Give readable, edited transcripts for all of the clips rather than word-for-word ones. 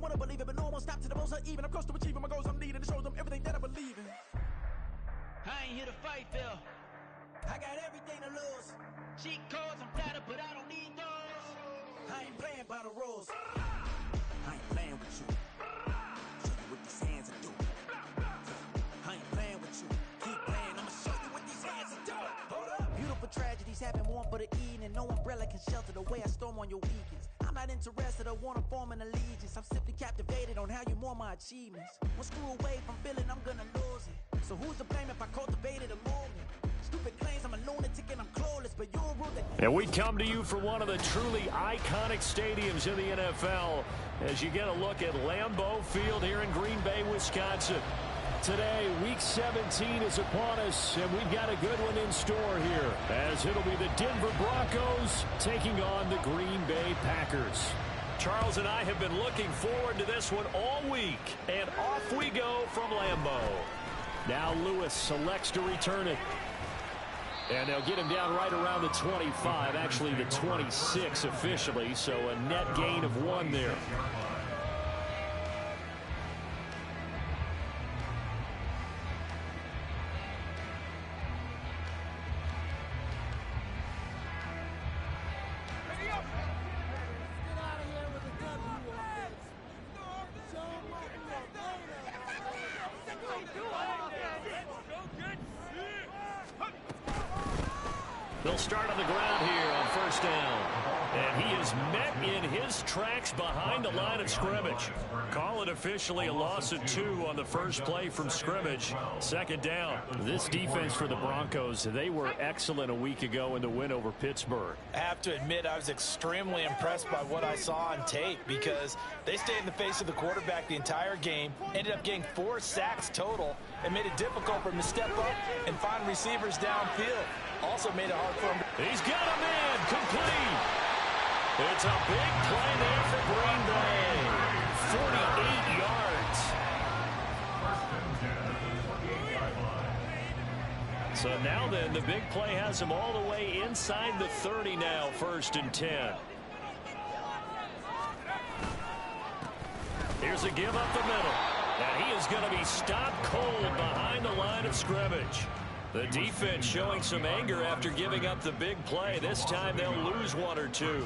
wanna believe it, but no one stopped to the most even. I'm close to achieving my goals. I'm needing to show them everything that I believe in. I ain't here to fight, Phil. I got everything to lose. Cheat codes, I'm flattered, but I don't need those. I ain't playing by the rules. I ain't playing with you. Show you what these hands are doing. I ain't playing with you. Keep playing, I'ma show you what these hands are doing. Hold up. Beautiful tragedies happen one for the evening. No umbrella can shelter the way I storm on your weekends. I'm not interested or wanna form an allegiance. I'm simply captivated on how you more my achievements. One screw away from feeling I'm gonna lose it. So who's to blame if I cultivated a movement? Stupid claims I'm a lunatic and I'm clueless, but you'll rule that. And we come to you from one of the truly iconic stadiums in the NFL as you get a look at Lambeau Field here in Green Bay, Wisconsin. Today, Week 17 is upon us, and we've got a good one in store here, as it'll be the Denver Broncos taking on the Green Bay Packers. Charles and I have been looking forward to this one all week, and off we go from Lambeau. Now Lewis selects to return it. And they'll get him down right around the 25, actually the 26 officially, so a net gain of 1 there. They'll start on the ground here on first down. And he is met in his tracks behind the line of scrimmage. Call it officially a loss of 2 on the first play from scrimmage. Second down. This defense for the Broncos, they were excellent a week ago in the win over Pittsburgh. I have to admit, I was extremely impressed by what I saw on tape because they stayed in the face of the quarterback the entire game, ended up getting 4 sacks total, and made it difficult for him to step up and find receivers downfield. Also made it hard for him. He's got a man complete. It's a big play there for Green Bay. 48 yards. So now then, the big play has him all the way inside the 30 now, 1st and 10. Here's a give up the middle. And he is going to be stopped cold behind the line of scrimmage. The defense showing some anger after giving up the big play. This time they'll lose 1 or 2.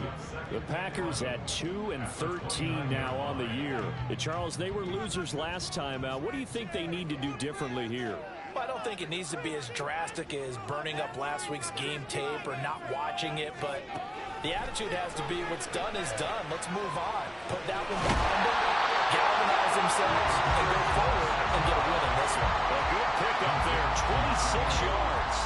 The Packers at 2-13 now on the year. Charles, they were losers last time. What do you think they need to do differently here? Well, I don't think it needs to be as drastic as burning up last week's game tape or not watching it, but the attitude has to be what's done is done. Let's move on. Put that one behind them, galvanize themselves, and go forward and get a win in this one. A good pickup there, 26 yards.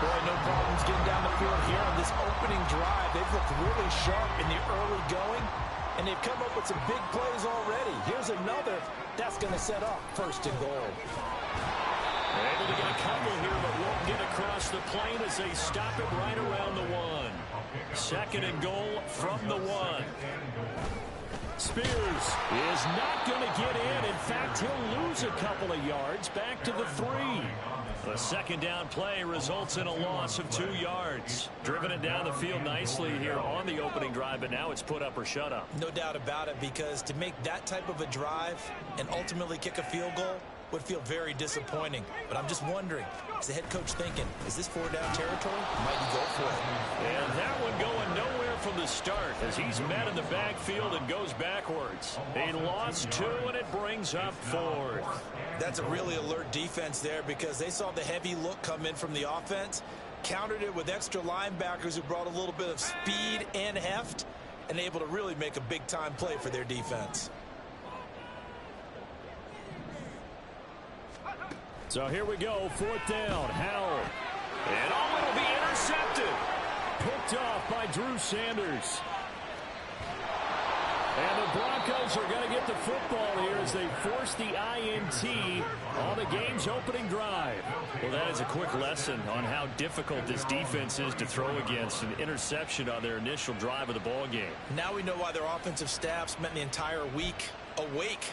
Boy, no problems getting down the field here on this opening drive. They've looked really sharp in the early going, and they've come up with some big plays already. Here's another that's going to set up 1st and goal. They're able to get a couple here, but won't get across the plane as they stop it right around the 1. 2nd and goal from the 1. Spears is not going to get in. In fact, he'll lose a couple of yards back to the 3. The 2nd down play results in a loss of 2 yards. Driven it down the field nicely here on the opening drive, but now it's put up or shut up. No doubt about it, because to make that type of a drive and ultimately kick a field goal would feel very disappointing. But I'm just wondering, is the head coach thinking, is this 4-down territory? Might he go for it? And that one going nowhere from the start as he's met in the backfield and goes backwards. He lost 2, and it brings up 4th. That's a really alert defense there because they saw the heavy look come in from the offense, countered it with extra linebackers who brought a little bit of speed and heft, and able to really make a big-time play for their defense. So here we go, 4th down, Howell. And it'll be intercepted. Picked off by Drew Sanders. And the Broncos are going to get the football here as they force the INT on the game's opening drive. Well, that is a quick lesson on how difficult this defense is to throw against. An interception on their initial drive of the ball game. Now we know why their offensive staff spent the entire week awake.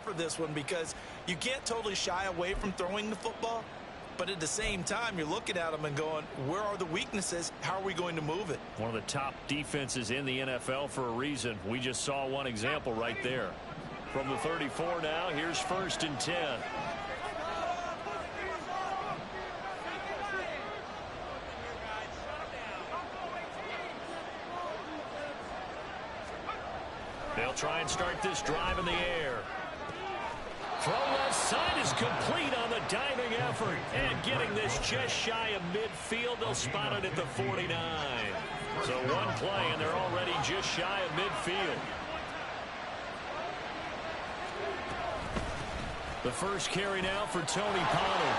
for this one because you can't totally shy away from throwing the football, but at the same time, you're looking at them and going, where are the weaknesses? How are we going to move it? One of the top defenses in the NFL for a reason. We just saw one example right there. From the 34 now, here's 1st and 10. They'll try and start this drive in the air. Throw left side is complete on the diving effort. And getting this just shy of midfield. They'll spot it at the 49. So one play, and they're already just shy of midfield. The first carry now for Tony Pollard.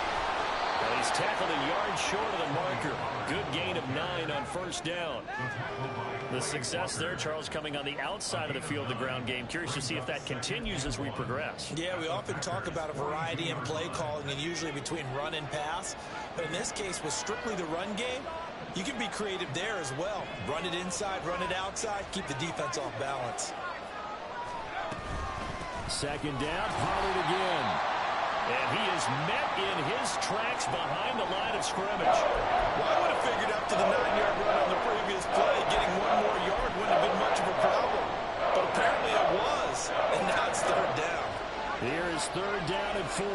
Well, he's tackled a yard short of the marker. Good gain of 9 on 1st down. The success there, Charles, coming on the outside of the field, the ground game. Curious to see if that continues as we progress. Yeah, we often talk about a variety in play calling and usually between run and pass. But in this case, with strictly the run game, you can be creative there as well. Run it inside, run it outside, keep the defense off balance. 2nd down, Pollard again. And he is met in his tracks behind the line of scrimmage. Well, I would have figured up to the 9-yard run on the previous play. Getting one more yard wouldn't have been much of a problem. But apparently it was. And now it's 3rd down. Here is 3rd down and 4.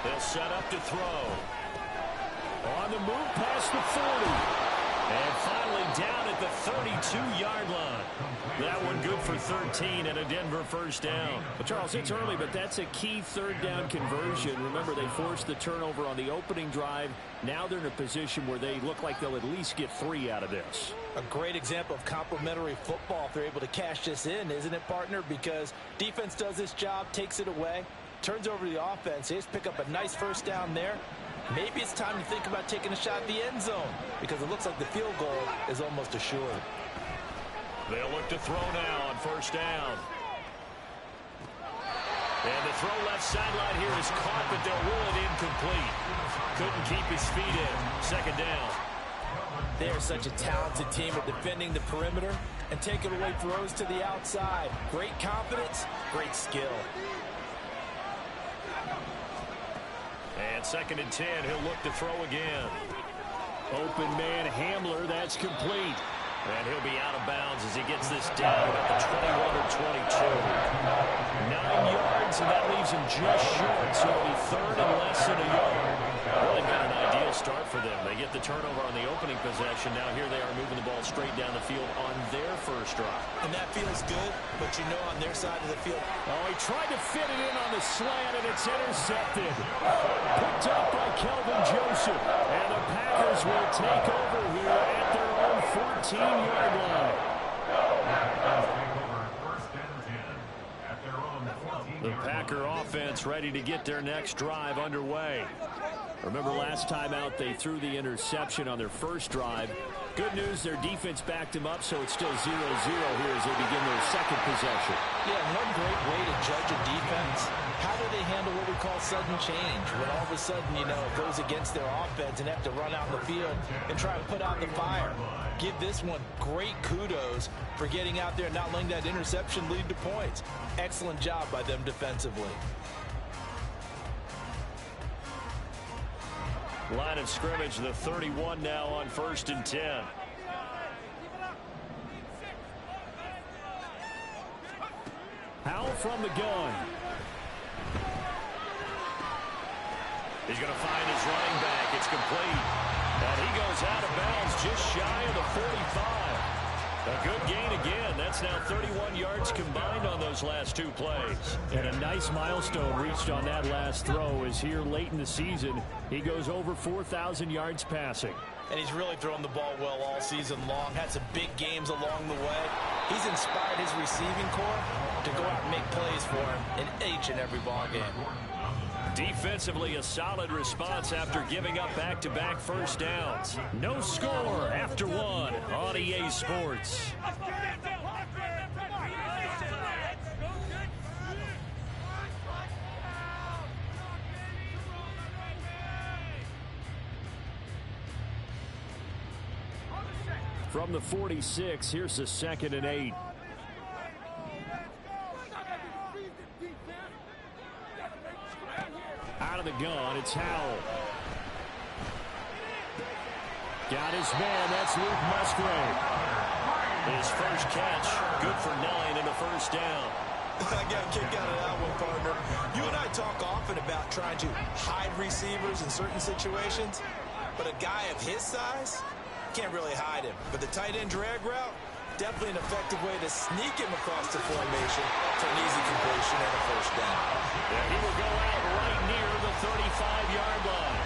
They'll set up to throw. On the move past the 40. And finally down at the 32-yard line. That one good for 13 and a Denver 1st down. Well, Charles, it's early, but that's a key 3rd down conversion. Remember, they forced the turnover on the opening drive. Now they're in a position where they look like they'll at least get 3 out of this. A great example of complementary football if they're able to cash this in, isn't it, partner? Because defense does this job, takes it away, turns over to the offense. They just pick up a nice 1st down there. Maybe it's time to think about taking a shot at the end zone because it looks like the field goal is almost assured. They'll look to throw now on 1st down. And the throw left sideline here is caught, but they'll rule it incomplete. Couldn't keep his feet in. 2nd down. They are such a talented team at defending the perimeter and taking away throws to the outside. Great confidence, great skill. And 2nd and 10, he'll look to throw again. Open man Hamler, that's complete. And he'll be out of bounds as he gets this down at the 21 or 22. 9 yards, and that leaves him just short. So it'll be 3rd and less than a yard. Really been an ideal start for them. They get the turnover on the opening possession. Now here they are moving the ball straight down the field on their 1st drive. And that feels good, but you know on their side of the field. Oh, he tried to fit it in on the slant, and it's intercepted. Picked up by Kelvin Joseph. And the Packers will take over here at their own 14-yard line. The Packer offense ready to get their next drive underway. Remember last time out they threw the interception on their 1st drive. Good news, their defense backed them up, so it's still 0-0 here as they begin their 2nd possession. Yeah, one great way to judge a defense. How do they handle what we call sudden change? When all of a sudden, you know, it goes against their offense and have to run out in the field and try and put out the fire. Give this one great kudos for getting out there and not letting that interception lead to points. Excellent job by them defensively. Line of scrimmage, the 31 now on 1st and 10. Howell from the gun. He's going to find his running back. It's complete. And he goes out of bounds just shy of the 45. A good gain again. That's now 31 yards combined on those last 2 plays. And a nice milestone reached on that last throw is here late in the season. He goes over 4,000 yards passing. And he's really thrown the ball well all season long. Had some big games along the way. He's inspired his receiving corps to go out and make plays for him in each and every ball game. Defensively, a solid response after giving up back-to-back 1st downs. No score after 1 on EA Sports. From the 46, here's the 2nd and 8. the gun. It's Howell. Got his man. That's Luke Musgrave. His first catch, good for 9 and a first down. I got a kick out of that one, partner. You and I talk often about trying to hide receivers in certain situations, but a guy of his size can't really hide him. But the tight end drag route, definitely an effective way to sneak him across the formation for an easy completion and a first down. Yeah, he will go out right near the 35-yard line.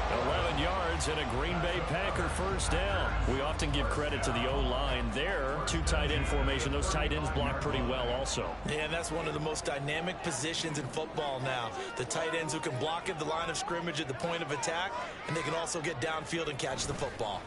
11 yards and a Green Bay Packer first down. We often give credit to the O-line there. 2 tight end formation. Those tight ends block pretty well also. Yeah, and that's one of the most dynamic positions in football now. The tight ends who can block at the line of scrimmage at the point of attack, and they can also get downfield and catch the football.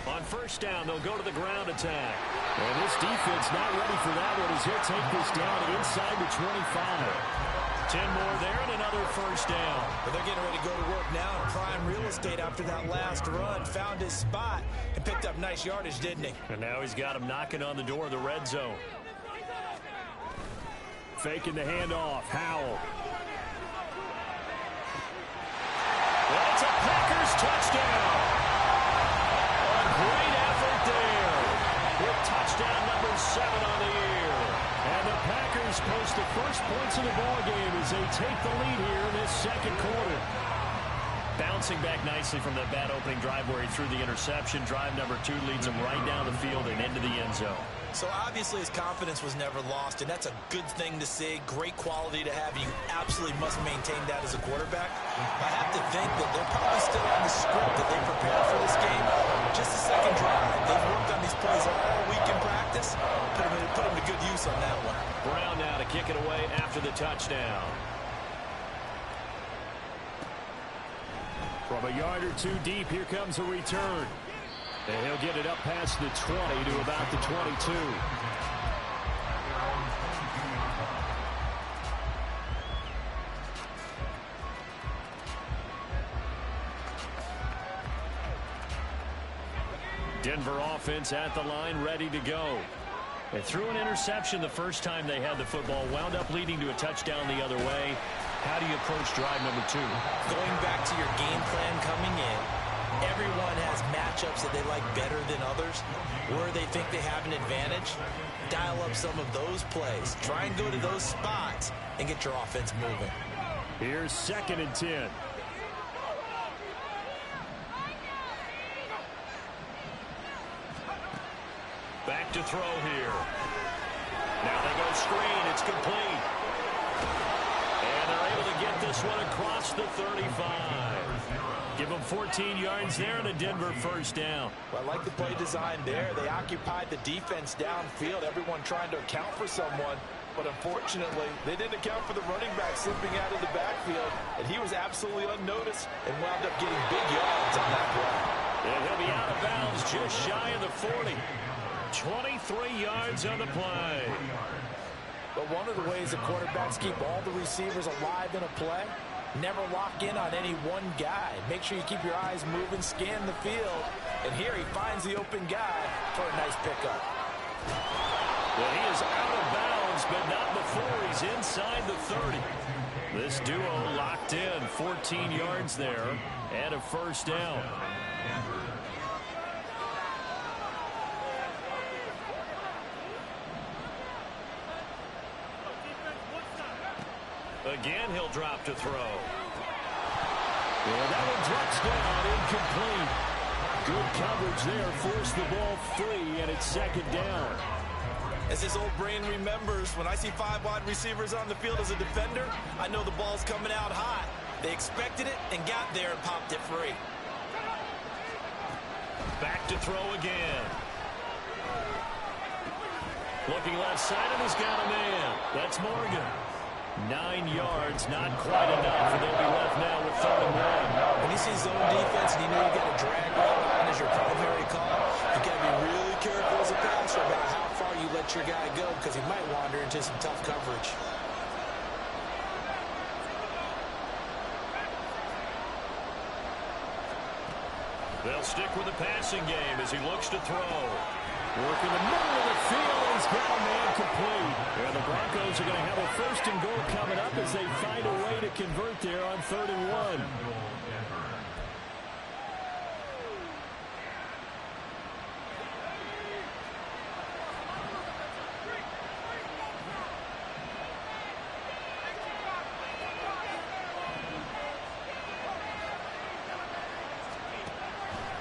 On first down, they'll go to the ground attack. And this defense not ready for that one as he'll take this down inside the 25. 10 more there and another first down. But they're getting ready to go to work now in prime real estate after that last run. Found his spot and picked up nice yardage, didn't he? And now he's got him knocking on the door of the red zone. Faking the handoff. Howell. And it's a Packers touchdown. A great effort there. With touchdown number 7 on the year. And the Packers post the first points of the ballgame as they take the lead here in this second quarter. Bouncing back nicely from that bad opening drive where he threw the interception. Drive number 2 leads him right down the field and into the end zone. So obviously his confidence was never lost, and that's a good thing to see. Great quality to have. You absolutely must maintain that as a quarterback. I have to think that they're probably still on the script that they prepared for this game. Just a second drive. They've worked on these plays all week in practice. Put them to good use on that one. Brown now to kick it away after the touchdown. From a yard or 2 deep, here comes a return. And he'll get it up past the 20 to about the 22. Denver offense at the line, ready to go. They threw an interception the first time they had the football, wound up leading to a touchdown the other way. How do you approach drive number 2? Going back to your game plan coming in, everyone has matchups that they like better than others. Where they think they have an advantage, dial up some of those plays. Try and go to those spots and get your offense moving. Here's 2nd and 10. Back to throw here. Now they go screen. It's complete. And they're able to get this one across the 35. Give them 14 yards there and a Denver first down. Well, I like the play design there. They occupied the defense downfield, everyone trying to account for someone. But unfortunately, they didn't account for the running back slipping out of the backfield, and he was absolutely unnoticed and wound up getting big yards on that play. And he'll be out of bounds just shy of the 40. 23 yards on the play. But one of the ways that quarterbacks keep all the receivers alive in a play, never lock in on any one guy. Make sure you keep your eyes moving, scan the field. And here he finds the open guy for a nice pickup. Well, he is out of bounds, but not before he's inside the 30. This duo locked in, 14 yards there, and a first down. Again, he'll drop to throw. Well, that one drops down, incomplete. Good coverage there, forced the ball free, and it's 2nd down. As his old brain remembers, when I see 5 wide receivers on the field as a defender, I know the ball's coming out hot. They expected it and got there and popped it free. Back to throw again. Looking left side, and he's got a man. That's Morgan. 9 yards, not quite enough, and they'll be left now with 3rd and 1. When you see zone defense and you know you got a drag route line as your primary call, you got to be really careful as a passer about how far you let your guy go, because he might wander into some tough coverage. They'll stick with the passing game as he looks to throw. Working the middle of the field, he's got a man complete. And the Broncos are going to have a 1st and goal coming up as they find a way to convert there on 3rd and 1.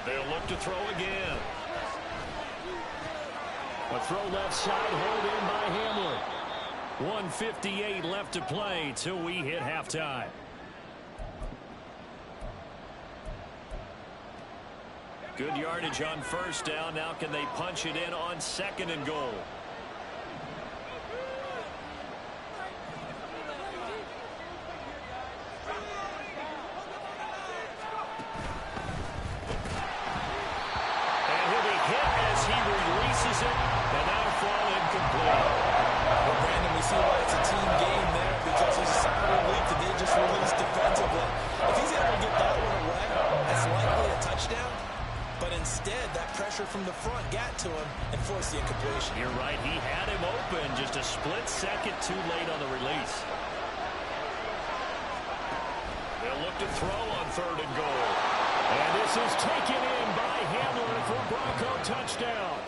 They'll look to throw again. A throw left side, hold in by Hamler. 1:58 left to play till we hit halftime. Good yardage on 1st down. Now can they punch it in on 2nd and goal? And that'll fall incomplete. Well, Brandon, we see why it's a team game there because there's a sign of relief that they just released defensively. If he's able to get that one away, that's likely a touchdown. But instead, that pressure from the front got to him and forced the incompletion. You're right. He had him open. Just a split second too late on the release. They'll look to throw on 3rd and goal. And this is taken in by Hamler for a Bronco touchdown.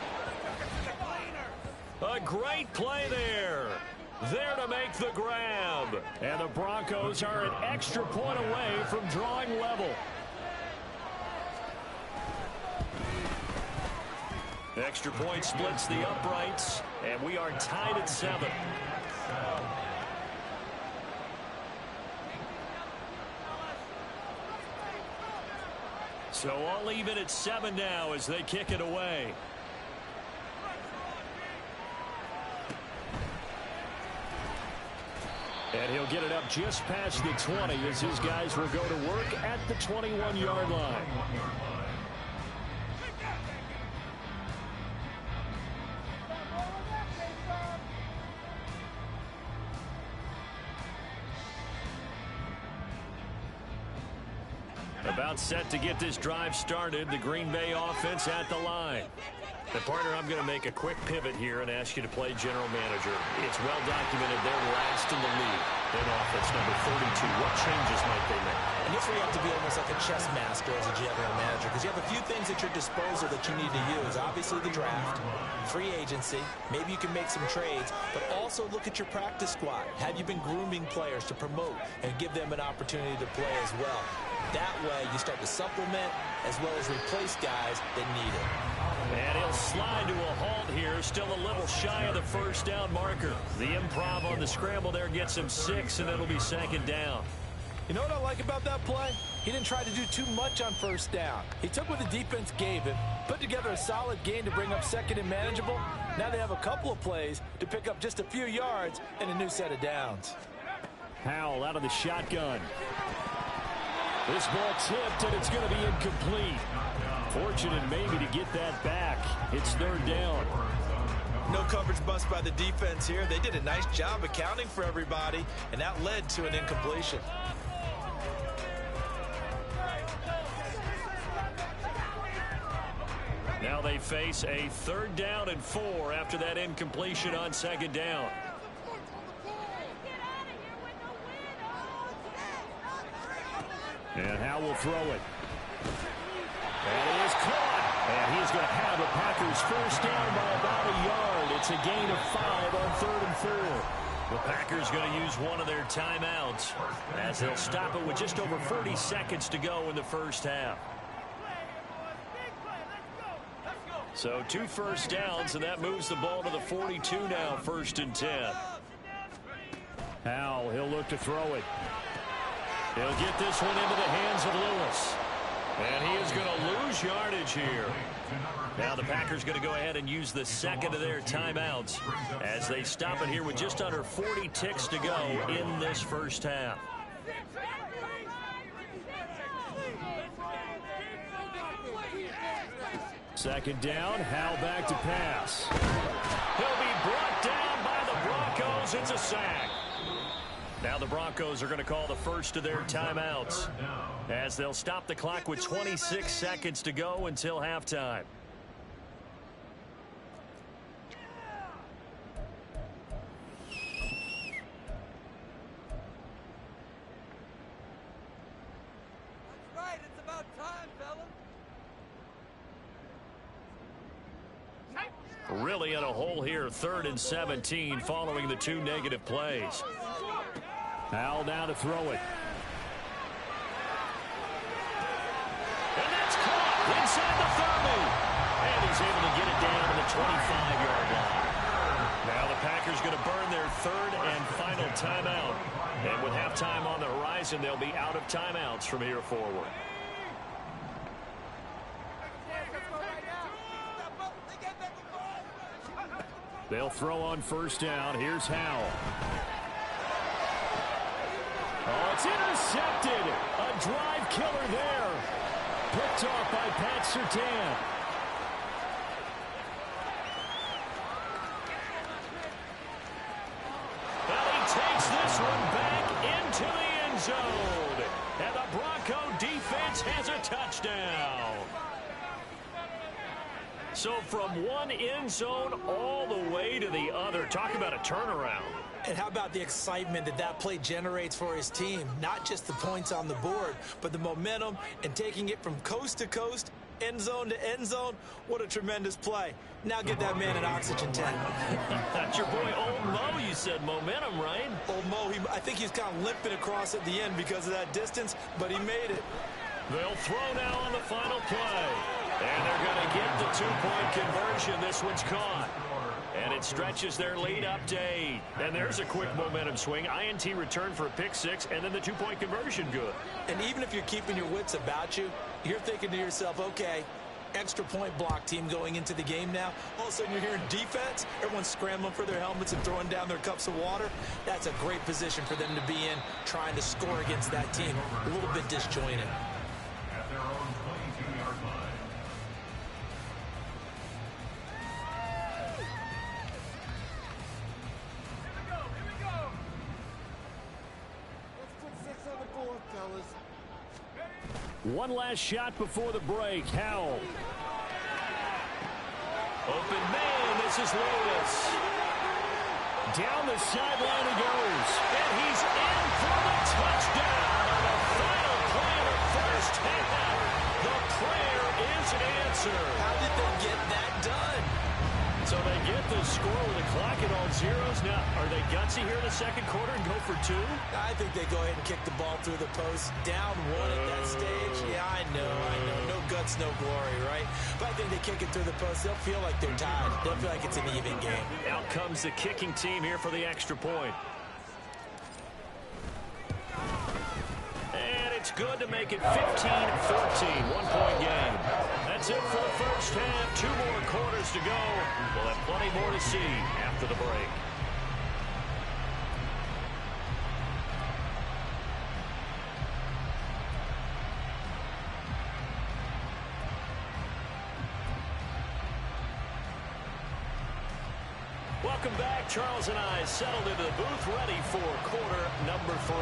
A great play there. There to make the grab. And the Broncos are an extra point away from drawing level. Extra point splits the uprights, and we are tied at 7. So all even at 7 now as they kick it away. And he'll get it up just past the 20 as his guys will go to work at the 21-yard line. About set to get this drive started. The Green Bay offense at the line. And partner, I'm going to make a quick pivot here and ask you to play general manager. It's well documented they're last in the league in offense, number 32. What changes might they make? And here's where you have to be almost like a chess master as a general manager because you have a few things at your disposal that you need to use. Obviously the draft, free agency, maybe you can make some trades, but also look at your practice squad. Have you been grooming players to promote and give them an opportunity to play as well? That way you start to supplement as well as replace guys that need it. And he'll slide to a halt here, still a little shy of the 1st down marker. The improv on the scramble there gets him 6, and it'll be 2nd down. You know what I like about that play? He didn't try to do too much on 1st down. He took what the defense gave him, put together a solid gain to bring up 2nd and manageable. Now they have a couple of plays to pick up just a few yards and a new set of downs. Howell out of the shotgun. This ball tipped, and it's going to be incomplete. Fortunate maybe to get that back. It's 3rd down. No coverage bust by the defense here. They did a nice job accounting for everybody, and that led to an incompletion. Now they face a 3rd down and 4 after that incompletion on 2nd down. And Howell will throw it. And it is caught. And he is going to have the Packers 1st down by about a yard. It's a gain of 5 on 3rd and 4. The Packers going to use one of their timeouts as they'll stop it with just over 40 seconds to go in the 1st half. So 2 1st downs, and that moves the ball to the 42 now, 1st and 10. Howell, he'll look to throw it. He'll get this one into the hands of Lewis. And he is going to lose yardage here. Now the Packers going to go ahead and use the 2nd of their timeouts as they stop it here with just under 40 ticks to go in this 1st half. Second down, Howell back to pass. He'll be brought down by the Broncos. It's a sack. Now the Broncos are going to call the 1st of their timeouts as they'll stop the clock with 26 seconds to go until halftime. Really in a hole here, 3rd and 17 following the 2 negative plays. Howell now to throw it. And that's caught inside the 30. And he's able to get it down to the 25-yard line. Now the Packers going to burn their 3rd and final timeout. And with halftime on the horizon, they'll be out of timeouts from here forward. They'll throw on 1st down. Here's Howell. Oh, it's intercepted. A drive killer there. Picked off by Pat Surtain. Well, he takes this one back into the end zone. And the Bronco defense has a touchdown. So from one end zone all the way to the other. Talk about a turnaround. And how about the excitement that that play generates for his team? Not just the points on the board, but the momentum and taking it from coast to coast, end zone to end zone. What a tremendous play. Now get that man an oxygen tank. That's your boy Old Mo. You said momentum, right? Old Mo, I think he's kind of limping across at the end because of that distance, but he made it. They'll throw now on the final play. And they're going to get the 2-point conversion. This one's caught. And it stretches their lead up to 8. And there's a quick momentum swing. INT return for a pick 6, and then the 2-point conversion good. And even if you're keeping your wits about you, you're thinking to yourself, okay, extra point block team going into the game now. All of a sudden you're hearing defense. Everyone's scrambling for their helmets and throwing down their cups of water. That's a great position for them to be in, trying to score against that team. A little bit disjointed. At their own 22-yard line. One last shot before the break. Howell. Open man. This is Lewis. Down the sideline he goes. And he's in for the touchdown. The final play of the first half. The prayer is an answer. How did they get that done? So they get the score with the clock at all zeros. Now, are they gutsy here in the second quarter and go for 2? I think they go ahead and kick the ball through the post. Down 1 at that stage. Yeah, I know. No guts, no glory, right? But I think they kick it through the post. They'll feel like they're tied. They'll feel like it's an even game. Out comes the kicking team here for the extra point. And it's good to make it 15-14. 1-point game. That's it for the first half. 2 more quarters to go. We'll have plenty more to see after the break. Welcome back. Charles and I settled into the booth, ready for quarter number 3.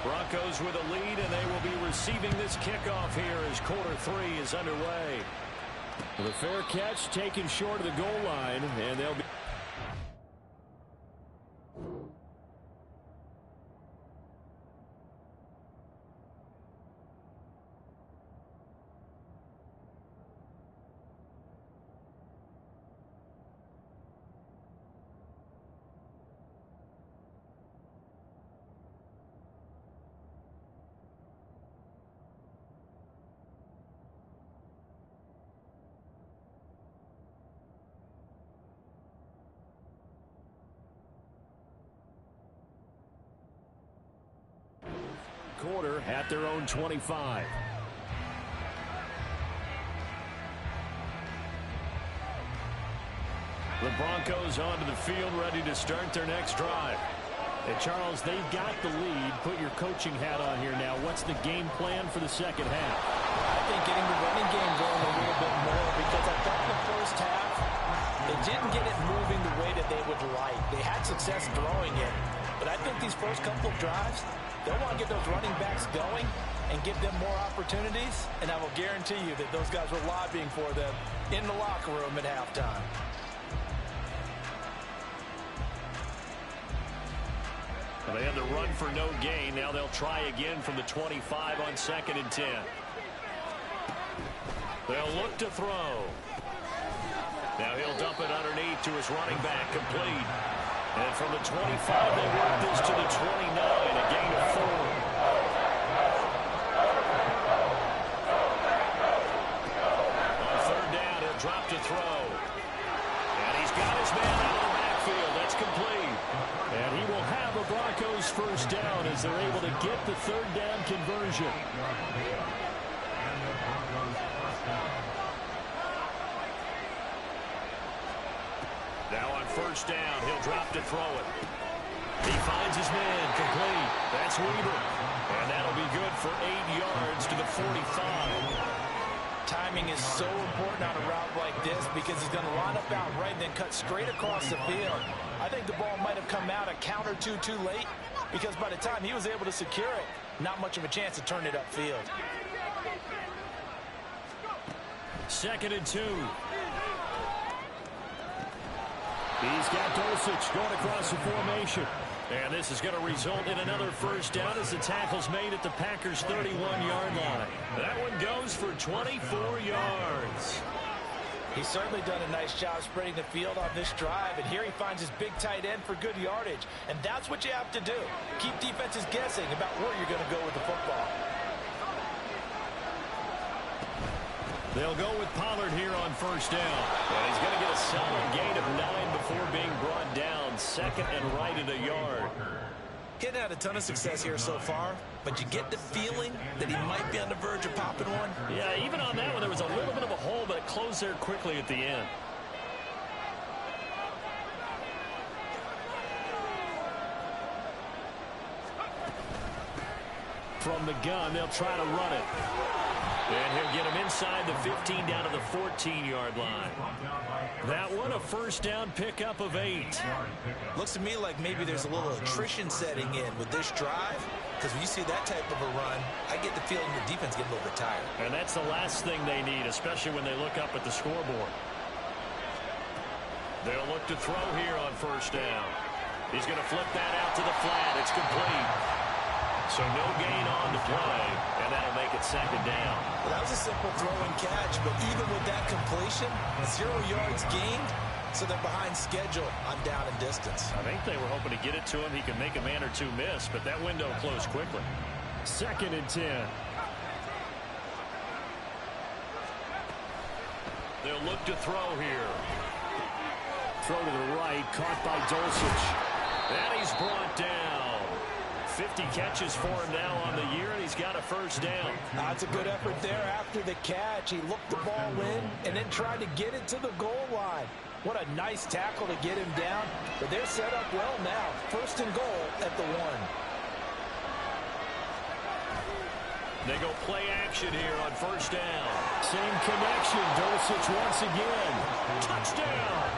Broncos with a lead, and they will be receiving this kickoff here as quarter 3 is underway. The fair catch taken short of the goal line, and they'll be... quarter at their own 25. The Broncos onto the field, ready to start their next drive. And Charles, they've got the lead. Put your coaching hat on here now. What's the game plan for the second half? I think getting the running game going a little bit more, because I thought in the first half they didn't get it moving the way that they would like. They had success throwing it, but I think these first couple of drives, they'll want to get those running backs going and give them more opportunities, and I will guarantee you that those guys were lobbying for them in the locker room at halftime. Well, they had the run for no gain. Now they'll try again from the 25 on 2nd and 10. They'll look to throw. Now he'll dump it underneath to his running back, complete. And from the 25, they work this to the 29, a gain of 4. On third down, he'll drop to throw. And he's got his man out of the backfield. That's complete. And he will have a Broncos first down as they're able to get the third down conversion. Now on first down, he'll drop to throw it. He finds his man, complete. That's Weaver. And that'll be good for 8 yards to the 45. Timing is so important on a route like this because he's going to line up out right and then cut straight across the field. I think the ball might have come out a count or two too late because by the time he was able to secure it, not much of a chance to turn it upfield. 2nd and 2. He's got Dulcich going across the formation. And this is going to result in another first down as the tackle's made at the Packers' 31-yard line. That one goes for 24 yards. He's certainly done a nice job spreading the field on this drive, and here he finds his big tight end for good yardage. And that's what you have to do. Keep defenses guessing about where you're going to go with the football. They'll go with Pollard here on first down. And he's going to get a solid gain of 9 before being brought down. 2nd and right at a yard. He hasn't had a ton of success here so far, but you get the feeling that he might be on the verge of popping one. Yeah, even on that one, there was a little bit of a hole, but it closed there quickly at the end. From the gun, they'll try to run it. And he'll get him inside the 15 down to the 14-yard line. That one, a first down pickup of 8. Looks to me like maybe there's a little attrition setting in with this drive, because when you see that type of a run, I get the feeling the defense getting a little bit tired. And that's the last thing they need, especially when they look up at the scoreboard. They'll look to throw here on first down. He's going to flip that out to the flat. It's complete. So no gain on to play, and that'll make it 2nd down. Well, that was a simple throw and catch, but even with that completion, 0 yards gained, so they're behind schedule on down and distance. I think they were hoping to get it to him. He could make a man or two miss, but that window closed quickly. 2nd and 10. They'll look to throw here. Throw to the right, caught by Dulcich. And he's brought down. 50 catches for him now on the year, and he's got a first down. That's a good effort there after the catch. He looked the ball in and then tried to get it to the goal line. What a nice tackle to get him down. But they're set up well now. 1st and goal at the 1. They go play action here on first down. Same connection. Dulcich once again. Touchdown!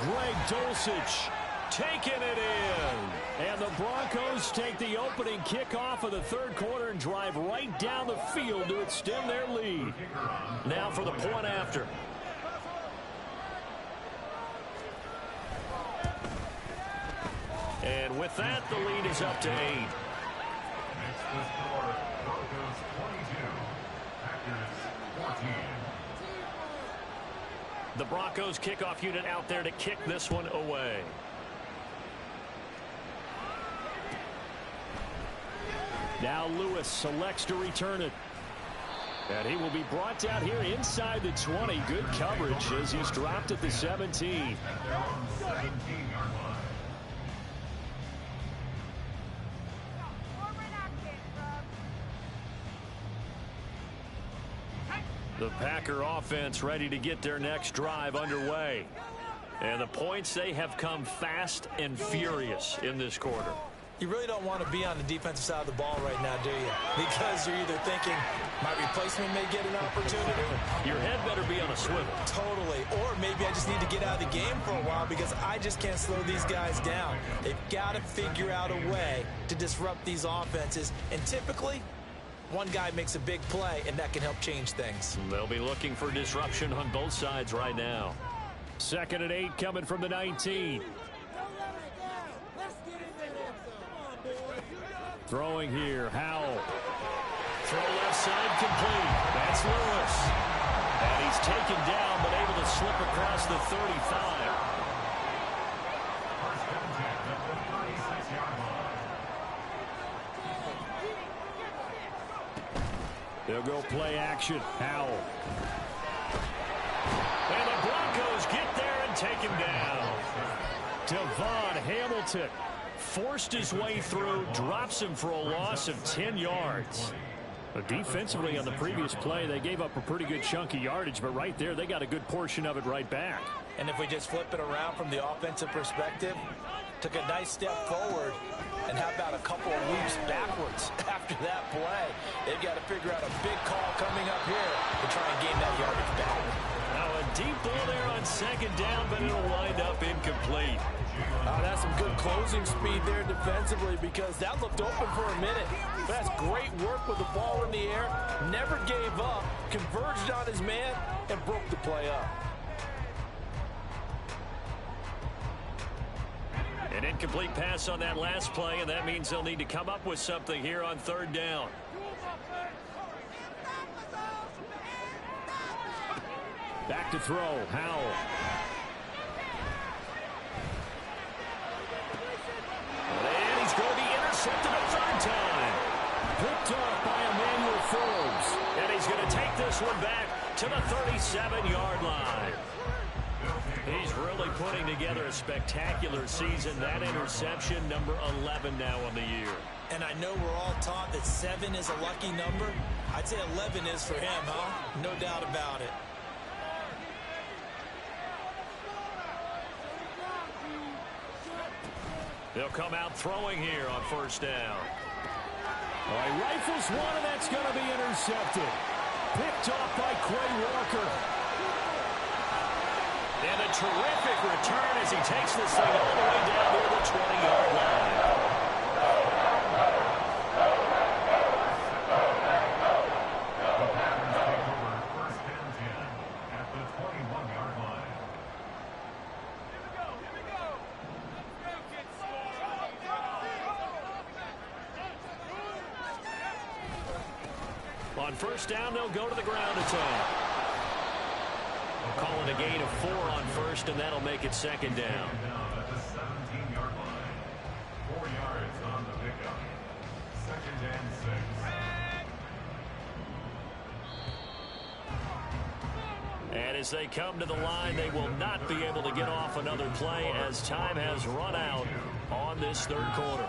Greg Dulcich taking it in. And the Broncos take the opening kickoff of the 3rd quarter and drive right down the field to extend their lead. Now for the point after. And with that, the lead is up to 8. Next to score, Broncos 22, Packers 14. The Broncos kickoff unit out there to kick this one away. Now Lewis selects to return it. And he will be brought down here inside the 20. Good coverage as he's dropped at the 17. At their own 17-yard line. The Packer offense ready to get their next drive underway. And the points, they have come fast and furious in this quarter. You really don't want to be on the defensive side of the ball right now, do you? Because you're either thinking, my replacement may get an opportunity. Your head better be on a swivel. Totally. Or maybe I just need to get out of the game for a while because I just can't slow these guys down. They've got to figure out a way to disrupt these offenses. And typically, one guy makes a big play, and that can help change things. They'll be looking for disruption on both sides right now. 2nd and 8 coming from the 19. Throwing here, Howell. Throw left side complete. That's Lewis. And he's taken down, but able to slip across the 35. First and 10 at the 36-yard line. They'll go play action. Howell. And the Broncos get there and take him down. Devon Hamilton forced his way through, drops him for a loss of 10 yards. But defensively on the previous play, they gave up a pretty good chunk of yardage, but right there, they got a good portion of it right back. And if we just flip it around from the offensive perspective, took a nice step forward, and how about a couple of leaps backwards after that play? They've got to figure out a big call coming up here to try and gain that yardage back. Now a deep ball there on second down, but it'll wind up incomplete. That's some good closing speed there defensively, because that looked open for a minute. But that's great work with the ball in the air. Never gave up, converged on his man, and broke the play up. An incomplete pass on that last play, and that means they'll need to come up with something here on third down. Back to throw, Howell. And he's going to be intercepted a third time. Picked off by Emmanuel Forbes. And he's going to take this one back to the 37-yard line. He's really putting together a spectacular season. That interception, number 11 now on the year. And I know we're all taught that 7 is a lucky number. I'd say 11 is for him, huh? No doubt about it. They'll come out throwing here on first down. All right, rifles one, and that's going to be intercepted. Picked off by Quay Walker. And a terrific return as he takes this thing all the way down near the 20-yard line. The Packers take over first and 10 at the 21-yard line. On first down, they'll go to the ground attack. Call it a gain of 4 on first, and that'll make it second down. Down at the 17-yard line. 4 yards on the pickup. Second and 6. And as they come to the line, they will not be able to get off another play as time has run out on this third quarter.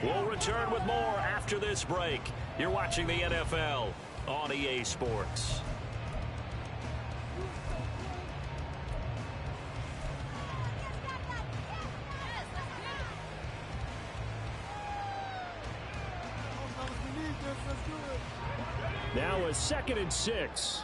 We'll return with more after this break. You're watching the NFL on EA Sports. Now a 2nd and 6.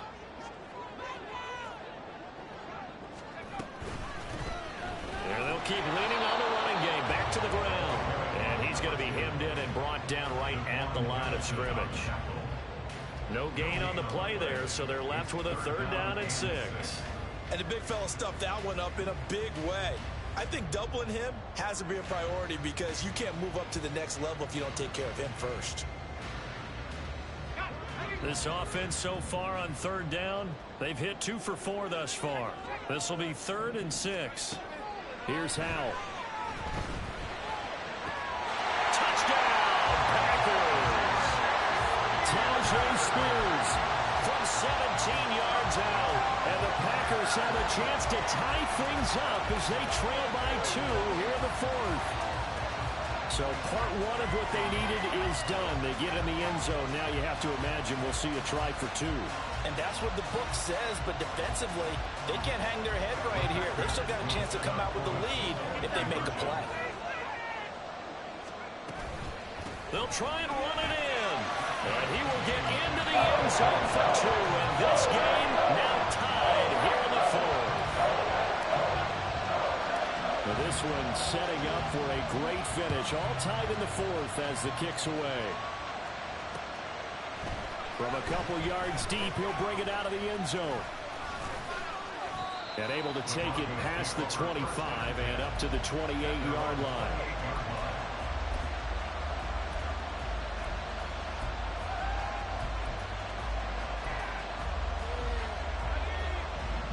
And they'll keep leaning on the running game. Back to the ground. And he's going to be hemmed in and brought down right at the line of scrimmage. No gain on the play there, so they're left with a 3rd down and 6. And the big fella stuffed that one up in a big way. I think doubling him has to be a priority, because you can't move up to the next level if you don't take care of him first. This offense so far on 3rd down, they've hit 2 for 4 thus far. This will be 3rd and 6. Here's Howell. Touchdown, Packers! Taljay Spears From 17 yards out. And the Packers have a chance to tie things up as they trail by 2 here in the 4th. So part 1 of what they needed is done. They get in the end zone. Now you have to imagine we'll see a try for 2. And that's what the book says, but defensively, they can't hang their head right here. They've still got a chance to come out with the lead if they make a play. They'll try and run it in. And he will get into the end zone for 2. And this game now tied here in the 4th. Well, this one setting up for a great finish. All tied in the 4th as the kick's away. From a couple yards deep, he'll bring it out of the end zone. And able to take it past the 25 and up to the 28-yard line.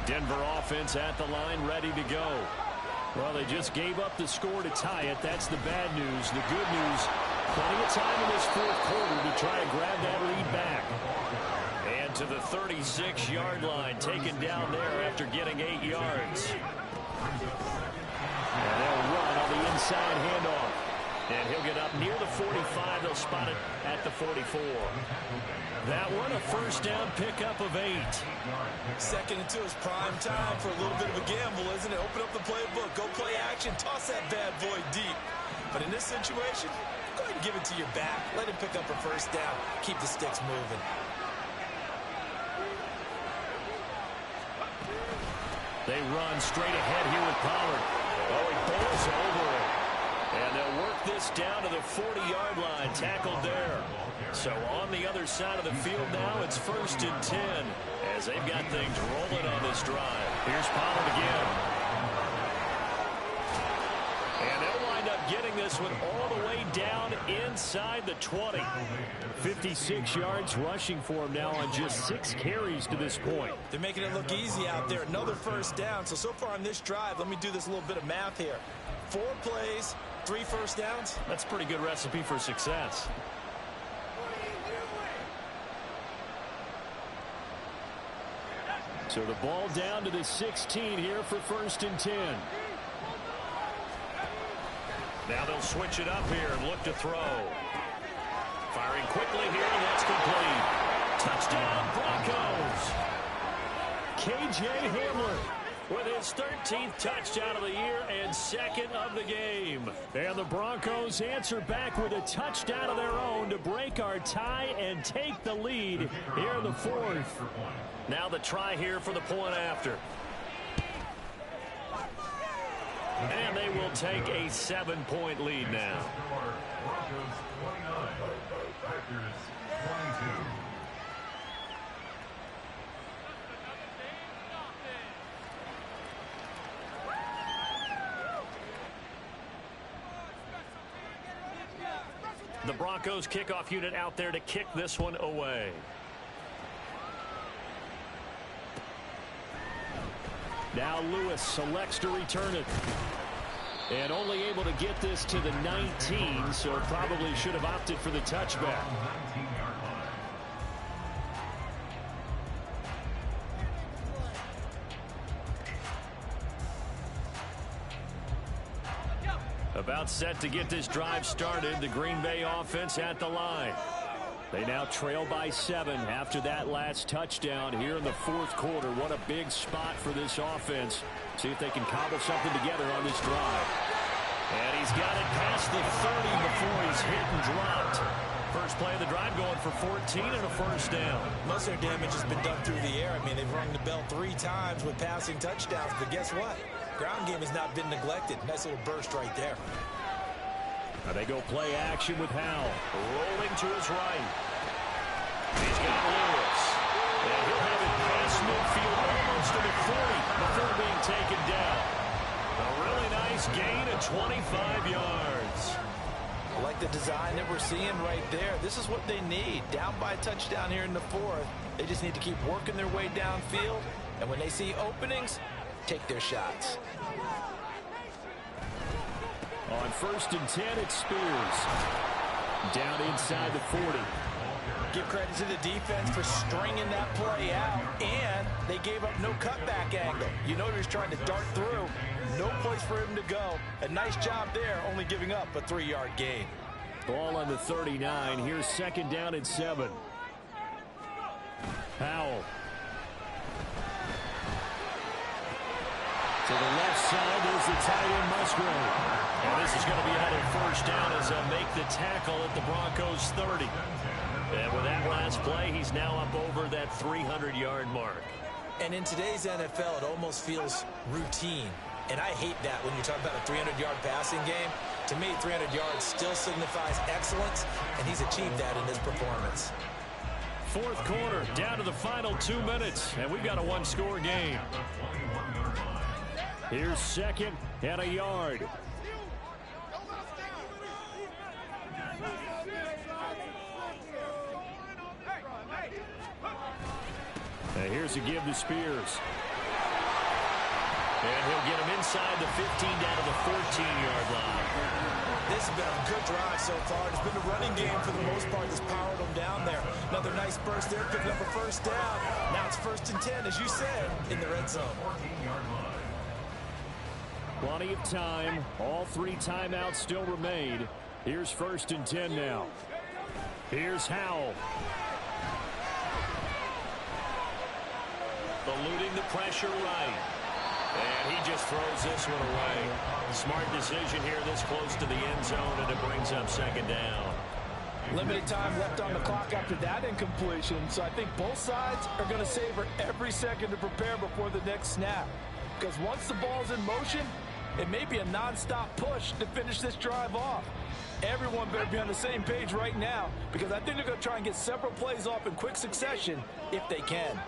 Denver offense at the line, ready to go. Well, they just gave up the score to tie it. That's the bad news. The good news, plenty of time in this fourth quarter to try and grab that lead back. And to the 36-yard line, taken down there after getting 8 yards. And they'll run on the inside handoff. And he'll get up near the 45. They'll spot it at the 44. That one, a first down pickup of 8. Second and 2 is prime time for a little bit of a gamble, isn't it? Open up the playbook, go play action, toss that bad boy deep. But in this situation, go ahead and give it to your back. Let him pick up a first down. Keep the sticks moving. They run straight ahead here with Pollard. Oh, he bowls over it. And they'll work this down to the 40-yard line. Tackled there. So on the other side of the field now, it's 1st and 10 as they've got things rolling on this drive. Here's Pollard again. And they'll wind up getting this one all the way down inside the 20. 56 yards rushing for him now on just 6 carries to this point. They're making it look easy out there. Another first down. So far on this drive, let me do this little bit of math here. 4 plays, 3 first downs. That's a pretty good recipe for success. So the ball down to the 16 here for 1st and 10. Now they'll switch it up here and look to throw. Firing quickly here, and that's complete. Touchdown, Broncos. K.J. Hamler with his 13th touchdown of the year and 2nd of the game. And the Broncos answer back with a touchdown of their own to break our tie and take the lead here in the 4th. Now the try here for the point after. And they will take a 7-point lead now. Broncos 29, Packers 22. The Broncos kickoff unit out there to kick this one away. Now Lewis selects to return it. And only able to get this to the 19, so probably should have opted for the touchback. About set to get this drive started. The Green Bay offense at the line. They now trail by 7 after that last touchdown here in the 4th quarter. What a big spot for this offense. See if they can cobble something together on this drive. And he's got it past the 30 before he's hit and dropped. First play of the drive going for 14 and a first down. Most of their damage has been done through the air. I mean, they've rung the bell 3 times with passing touchdowns. But guess what? Ground game has not been neglected. Nice little burst right there. Now they go play action with Howell. Rolling to his right. He's got Lewis. And he'll have it past midfield almost to the 40 before being taken down. A really nice gain of 25 yards. I like the design that we're seeing right there. This is what they need. Down by a touchdown here in the 4th. They just need to keep working their way downfield. And when they see openings, take their shots. On 1st and 10, it's Spears. Down inside the 40. Give credit to the defense for stringing that play out. And they gave up no cutback angle. You know he was trying to dart through. No place for him to go. A nice job there, only giving up a 3-yard gain. Ball on the 39. Here's 2nd down and 7. Howell. To the left side, there's the tight end Musgrave. And this is going to be another first down as they'll make the tackle at the Broncos 30. And with that last play, he's now up over that 300-yard mark. And in today's NFL, it almost feels routine. And I hate that when you talk about a 300-yard passing game. To me, 300 yards still signifies excellence, and he's achieved that in this performance. 4th quarter, down to the final 2 minutes, and we've got a 1-score game. Here's 2nd and a yard. And here's a give to Spears. And he'll get him inside the 15 down to the 14-yard line. This has been a good drive so far. It's been a running game for the most part that's powered them down there. Another nice burst there, picking up a first down. Now it's 1st and 10, as you said, in the red zone. 14-yard line. Plenty of time. All 3 timeouts still remain. Here's 1st and 10 now. Here's Howell. Eluding the pressure right. And he just throws this one away. Smart decision here this close to the end zone, and it brings up 2nd down. Limited time left on the clock after that incompletion, so I think both sides are going to savor every second to prepare before the next snap. Because once the ball's in motion, it may be a non-stop push to finish this drive off. Everyone better be on the same page right now, because I think they're going to try and get several plays off in quick succession if they can.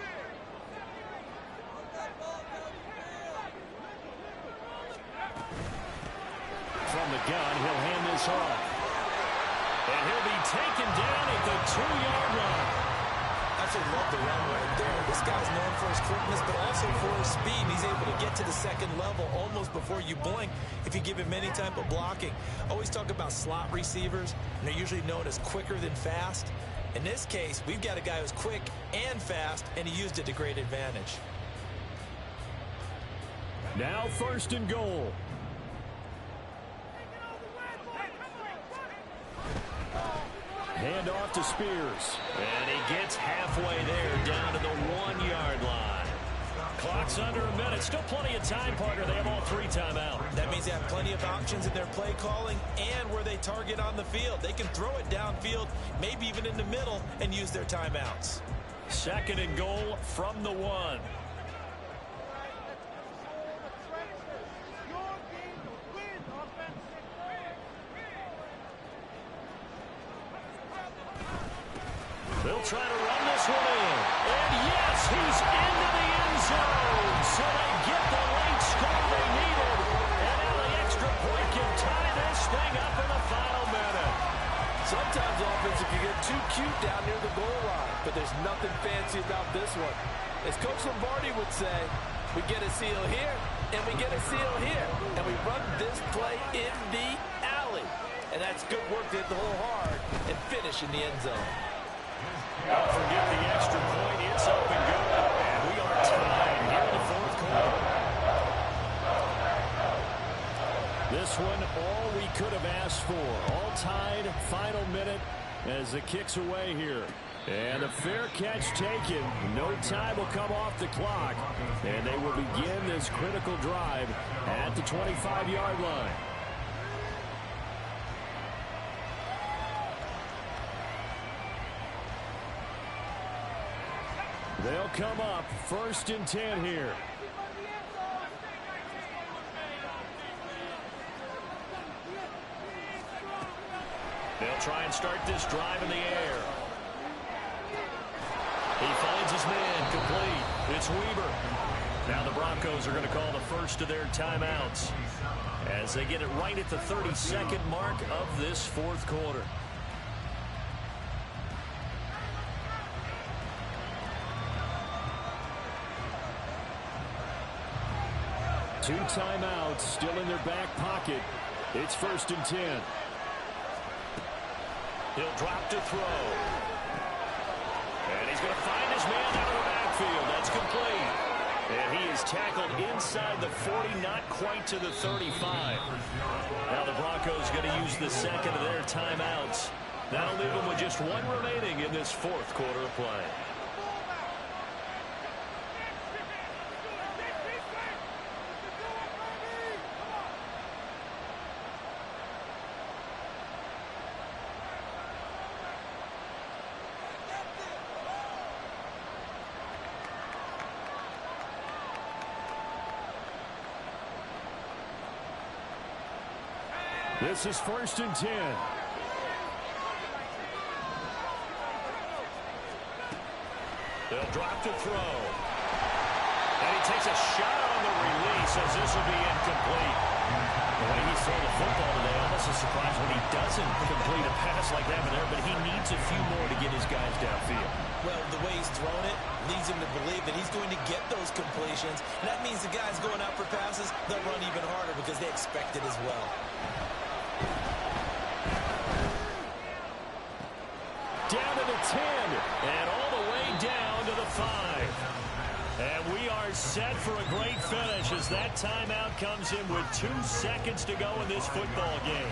From the gun, he'll hand this off. And he'll be taken down at the 2-yard line. I actually love the run right there. This guy's known for his quickness, but also for his speed. He's able to get to the 2nd level almost before you blink if you give him any type of blocking. Always talk about slot receivers, and they're usually known as quicker than fast. In this case, we've got a guy who's quick and fast, and he used it to great advantage. Now 1st and goal. Hand off to Spears. And he gets halfway there, down to the 1-yard line. Clock's under a minute. Still plenty of time, Parker. They have all 3 timeouts. That means they have plenty of options in their play calling and where they target on the field. They can throw it downfield, maybe even in the middle, and use their timeouts. 2nd and goal from the 1. They'll try to run this one in. And yes, he's into the end zone. So they get the late score they needed. And now the extra point can tie this thing up in the final minute. Sometimes offense can get too cute down near the goal line, but there's nothing fancy about this one. As Coach Lombardi would say, we get a seal here, and we get a seal here, and we run this play in the alley. And that's good work to hit the hole hard and finish in the end zone. Don't forget the extra point. It's up and good. And we are tied here in the 4th quarter. This one, all we could have asked for. All tied, final minute as the kick's away here. And a fair catch taken. No time will come off the clock. And they will begin this critical drive at the 25-yard line. They'll come up 1st and 10 here. They'll try and start this drive in the air. He finds his man complete. It's Weaver. Now the Broncos are going to call the first of their timeouts as they get it right at the 32nd mark of this 4th quarter. Two timeouts still in their back pocket. It's 1st and 10. He'll drop to throw. And he's going to find his man out of the backfield. That's complete. And he is tackled inside the 40, not quite to the 35. Now the Broncos going to use the 2nd of their timeouts. That'll leave them with just 1 remaining in this 4th quarter of play. This is 1st and 10. They'll drop to throw. And he takes a shot on the release as this will be incomplete. The way he's throwing the football today, almost a surprise when he does doesn't complete a pass like that there, but he needs a few more to get his guys downfield. Well, the way he's thrown it leads him to believe that he's going to get those completions. And that means the guys going out for passes, they'll run even harder because they expect it as well. Down to the 10, and all the way down to the 5. And we are set for a great finish as that timeout comes in with 2 seconds to go in this football game.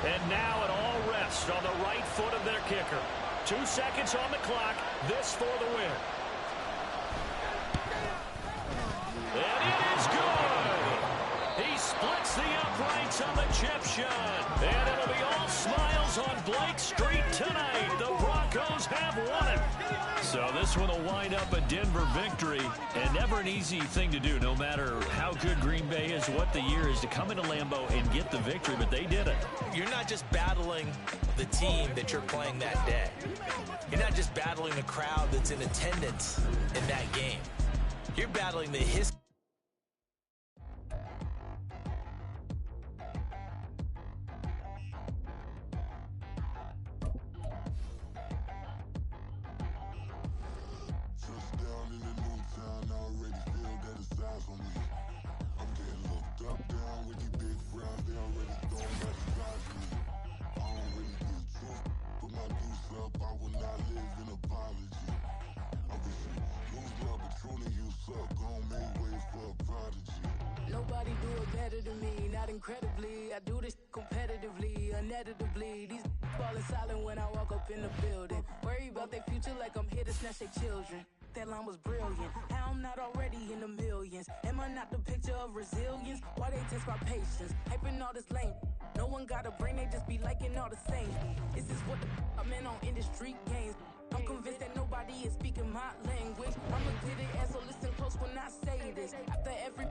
And now it all rests on the right foot of their kicker. 2 seconds on the clock. This for the win. And it is good. He splits the uprights on the chip shot. And it'll be all smiles on Blake Street tonight. The Broncos have won it. So this one will wind up a Denver victory. And never an easy thing to do, no matter how good Green Bay is, what the year is, to come into Lambeau and get the victory. But they did it. You're not just battling the team that you're playing that day. You're not just battling the crowd that's in attendance in that game. You're battling the history. Nobody do it better than me, not incredibly. I do this competitively, uneditably. These falling silent when I walk up in the building. Worry about their future like I'm here to snatch their children. That line was brilliant. How I'm not already in the millions. Am I not the picture of resilience? Why they test my patience? Hyping all this lame. No one got a brain, they just be liking all the same. This is what I'm in on industry games. I'm convinced that nobody is speaking my language. I'm a good ass, so listen close when I say this. After every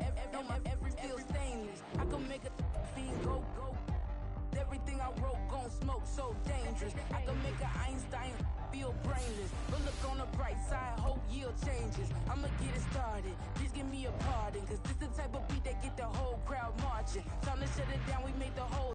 feel stainless. I can make a fiend go. Everything I wrote gon' smoke, so dangerous. I can make an Einstein feel brainless. But look on the bright side, hope yield changes. I'ma get it started, please give me a pardon. Cause this the type of beat that get the whole crowd marching. Time to shut it down, we made the whole